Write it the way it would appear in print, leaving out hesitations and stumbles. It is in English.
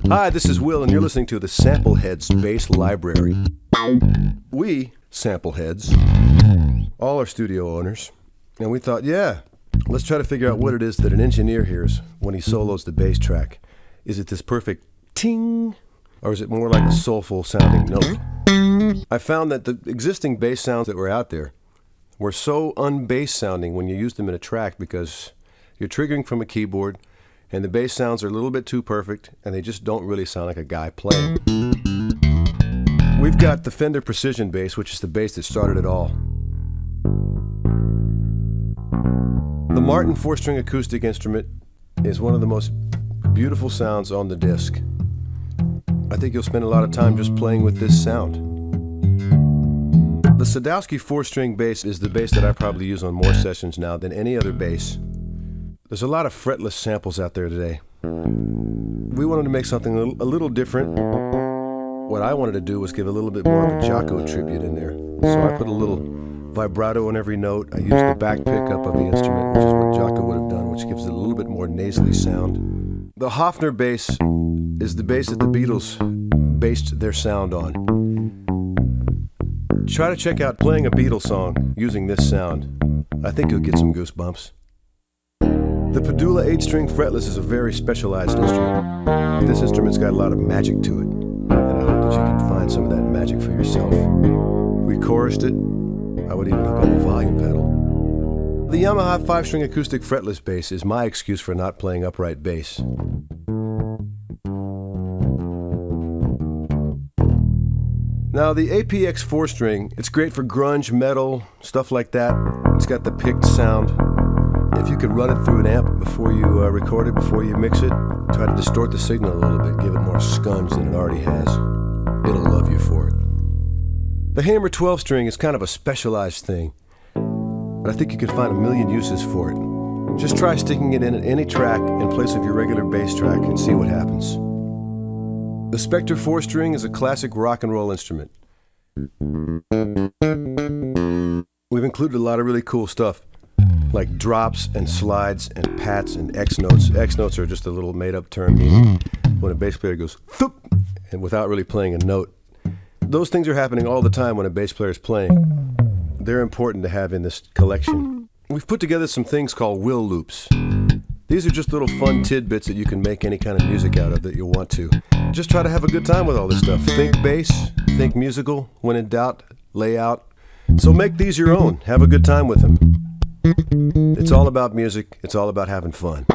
Hi, this is Will, and you're listening to the Sampleheads Bass Library. We, Sampleheads, all are studio owners, and we thought, let's try to figure out what it is that an engineer hears when he solos the bass track. Is it this perfect ting, or is it more like a soulful sounding note? I found that the existing bass sounds that were out there were so unbass sounding when you use them in a track because you're triggering from a keyboard and the bass sounds are a little bit too perfect and they just don't really sound like a guy playing. We've got the Fender Precision bass, which is the bass that started it all. The Martin 4-string acoustic instrument is one of the most beautiful sounds on the disc. I think you'll spend a lot of time just playing with this sound. The Sadowski 4-string bass is the bass that I probably use on more sessions now than any other bass. There's a lot of fretless samples out there today. We wanted to make something a little different. What I wanted to do was give a little bit more of a Jaco tribute in there. So I put a little vibrato on every note. I used the back pickup of the instrument, which is what Jaco would have done, which gives it a little bit more nasally sound. The Hofner bass is the bass that the Beatles based their sound on. Try to check out playing a Beatles song using this sound. I think you'll get some goosebumps. The Padula 8-string fretless is a very specialized instrument. This instrument's got a lot of magic to it, and I hope that you can find some of that magic for yourself. We chorused it. I would even hook on the volume pedal. The Yamaha 5-string acoustic fretless bass is my excuse for not playing upright bass. Now, the APX 4-string, it's great for grunge, metal, stuff like that. It's got the picked sound. If you could run it through an amp before you record it, before you mix it, try to distort the signal a little bit, give it more scunge than it already has. It'll love you for it. The Hamer 12-string is kind of a specialized thing, but I think you can find a million uses for it. Just try sticking it in at any track in place of your regular bass track and see what happens. The Spectre 4-string is a classic rock and roll instrument. We've included a lot of really cool stuff, like drops and slides and pats and X notes. X notes are just a little made-up term meaning when a bass player goes thoop and without really playing a note. Those things are happening all the time when a bass player is playing. They're important to have in this collection. We've put together some things called will loops. These are just little fun tidbits that you can make any kind of music out of that you want to. Just try to have a good time with all this stuff. Think bass, think musical. When in doubt, lay out. So make these your own. Have a good time with them. It's all about music. It's all about having fun.